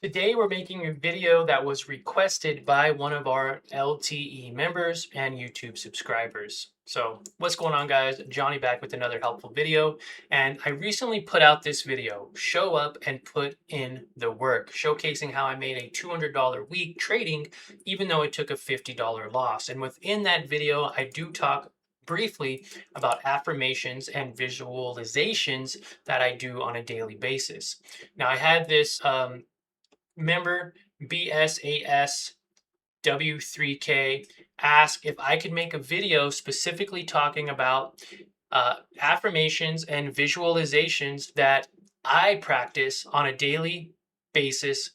Today we're making a video that was requested by one of our LTE members and YouTube subscribers. So what's going on, guys? Johnny back with another helpful video. And I recently put out this video, show up and put in the work, showcasing how I made a $200 week trading, even though it took a $50 loss. And within that video, I do talk briefly about affirmations and visualizations that I do on a daily basis. Now I had this member BSASW3K asked if I could make a video specifically talking about affirmations and visualizations that I practice on a daily basis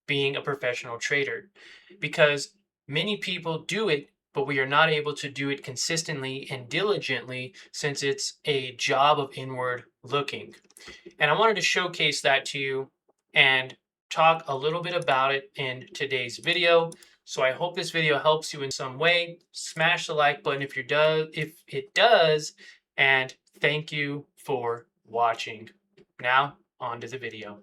being a professional trader, because many people do it, but we are not able to do it consistently and diligently since it's a job of inward looking. And I wanted to showcase that to you and talk a little bit about it in today's video. So I hope this video helps you in some way. Smash the like button if it does, and thank you for watching. Now, on to the video.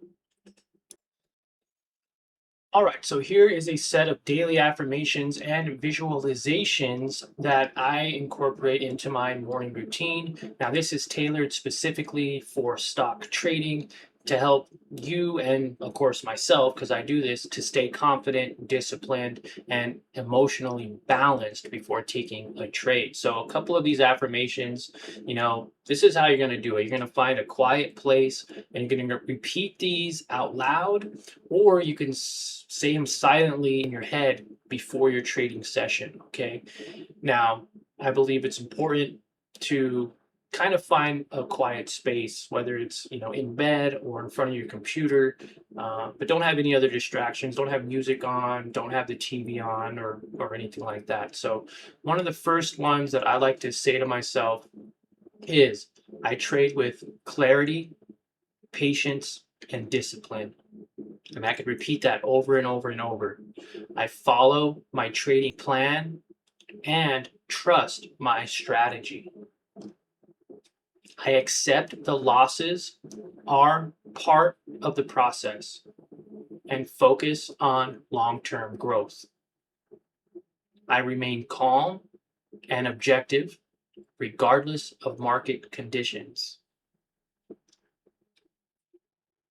All right, so here is a set of daily affirmations and visualizations that I incorporate into my morning routine. Now, this is tailored specifically for stock trading to help you and, of course, myself, because I do this, to stay confident, disciplined, and emotionally balanced before taking a trade. So, a couple of these affirmations, this is how you're going to do it. You're going to find a quiet place and you're going to repeat these out loud, or you can say them silently in your head before your trading session. Okay. Now, I believe it's important to kind of find a quiet space, whether it's in bed or in front of your computer, but don't have any other distractions. Don't have music on. Don't have the TV on or anything like that. So one of the first ones that I like to say to myself is, I trade with clarity, patience, and discipline. And I could repeat that over and over and over. I follow my trading plan and trust my strategy. I accept the losses are part of the process and focus on long-term growth. I remain calm and objective regardless of market conditions.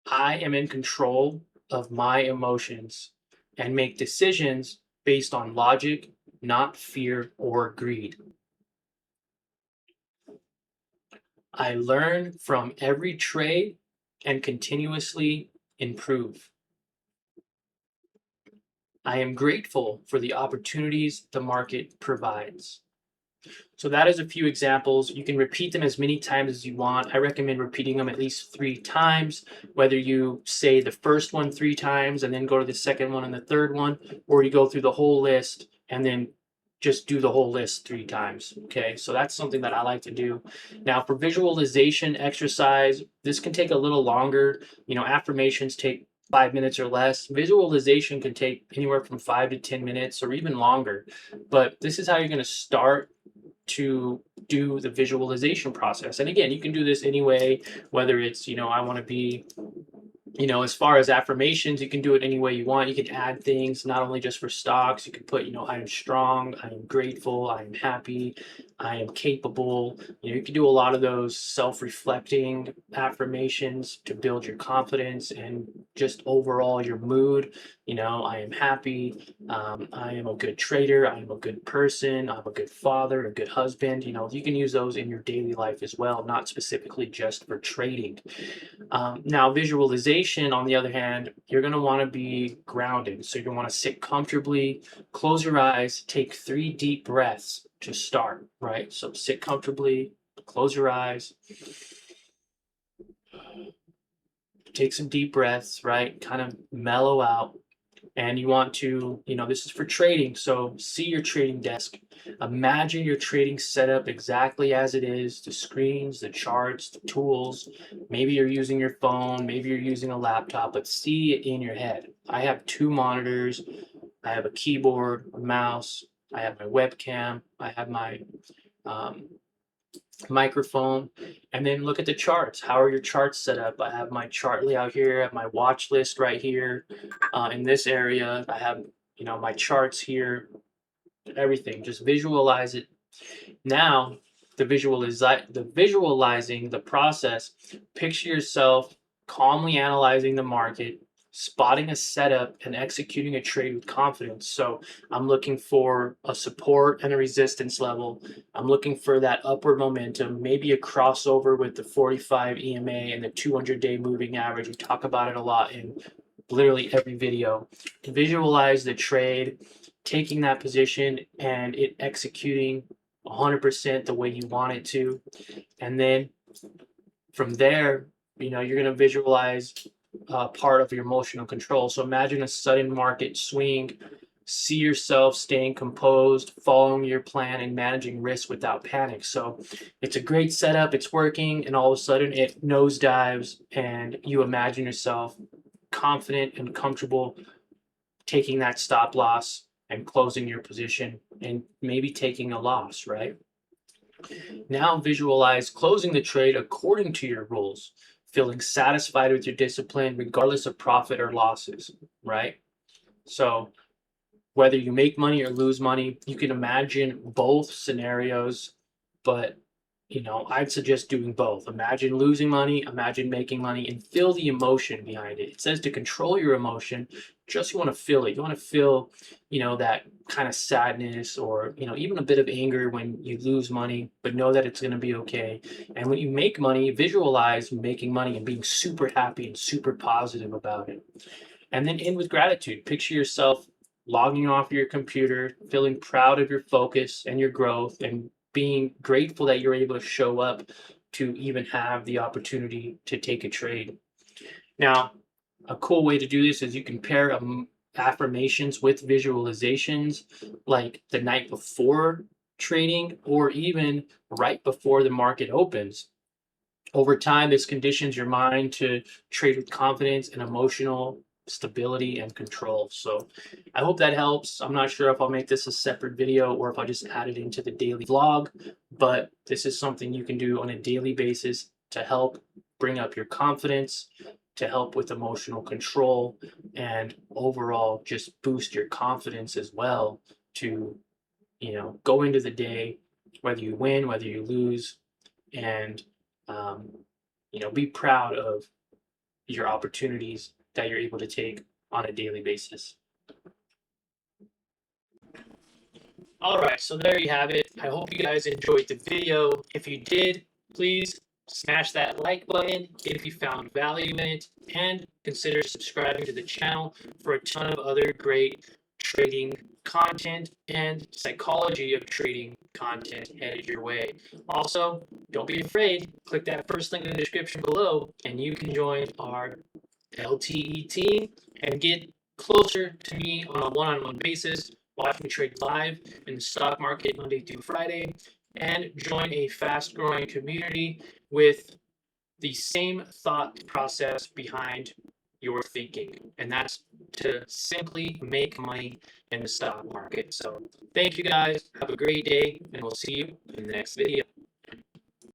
I am in control of my emotions and make decisions based on logic, not fear or greed. I learn from every trade and continuously improve. I am grateful for the opportunities the market provides. So that is a few examples. You can repeat them as many times as you want. I recommend repeating them at least 3 times, whether you say the first one 3 times and then go to the second one and the third one, or you go through the whole list and then just do the whole list 3 times. Okay, so that's something that I like to do. Now, for visualization exercise, this can take a little longer. Affirmations take 5 minutes or less. Visualization can take anywhere from 5 to 10 minutes or even longer. But this is how you're going to start to do the visualization process. And again, you can do this anyway, whether it's, I want to be, as far as affirmations, you can do it any way you want. You can add things, not only just for stocks. You can put, I am strong, I am grateful, I am happy, I am capable. You can do a lot of those self-reflecting affirmations to build your confidence and just overall your mood. I am happy, I am a good trader, I am a good person, I'm a good father, a good husband. You can use those in your daily life as well, not specifically just for trading. Now, visualization, on the other hand, you're going to want to be grounded. So you're going to want to sit comfortably, close your eyes, take 3 deep breaths to start, right? So sit comfortably, close your eyes, take some deep breaths, right? Kind of mellow out. And you want to, this is for trading. So see your trading desk. Imagine your trading setup exactly as it is, the screens, the charts, the tools. Maybe you're using your phone, maybe you're using a laptop, but see it in your head. I have 2 monitors. I have a keyboard, a mouse. I have my webcam. I have my microphone, and then look at the charts. How are your charts set up? I have my chart layout here. I have my watch list right here. In this area, I have my charts here. Everything. Just visualize it. Now, the visualizing the process. Picture yourself calmly analyzing the market, spotting a setup, and executing a trade with confidence. So I'm looking for a support and a resistance level. I'm looking for that upward momentum, maybe a crossover with the 45 EMA and the 200-day moving average. We talk about it a lot in literally every video. Visualize the trade, taking that position and it executing 100% the way you want it to. And then from there, you're going to visualize part of your emotional control. So imagine a sudden market swing. See yourself staying composed, following your plan, and managing risk without panic. So it's a great setup. It's working, and all of a sudden it nosedives, and you imagine yourself confident and comfortable taking that stop loss and closing your position and maybe taking a loss, right? Now visualize closing the trade according to your rules, feeling satisfied with your discipline regardless of profit or losses, right? So whether you make money or lose money, you can imagine both scenarios, but I'd suggest doing both. Imagine losing money, imagine making money, and feel the emotion behind it. It says to control your emotion, just you want to feel it. You want to feel, that kind of sadness or, even a bit of anger when you lose money, but know that it's going to be okay. And when you make money, visualize making money and being super happy and super positive about it. And then end with gratitude. Picture yourself logging off your computer, feeling proud of your focus and your growth, and being grateful that you're able to show up to even have the opportunity to take a trade. Now, a cool way to do this is you can pair affirmations with visualizations like the night before trading or even right before the market opens. Over time, this conditions your mind to trade with confidence and emotional stability and control. So I hope that helps. I'm not sure if I'll make this a separate video or if I'll just add it into the daily vlog, but this is something you can do on a daily basis to help bring up your confidence, to help with emotional control, and overall just boost your confidence as well to, go into the day, whether you win, whether you lose, and um, be proud of your opportunities that you're able to take on a daily basis. All right, so there you have it. I hope you guys enjoyed the video. If you did, please smash that like button if you found value in it, and consider subscribing to the channel for a ton of other great trading content and psychology of trading content headed your way. Also, don't be afraid. Click that first link in the description below, and you can join our LTE team and get closer to me on a one-on-one basis, watch me trade live in the stock market Monday through Friday, and join a fast-growing community with the same thought process behind your thinking, and that's to simply make money in the stock market. So thank you guys, have a great day, and we'll see you in the next video.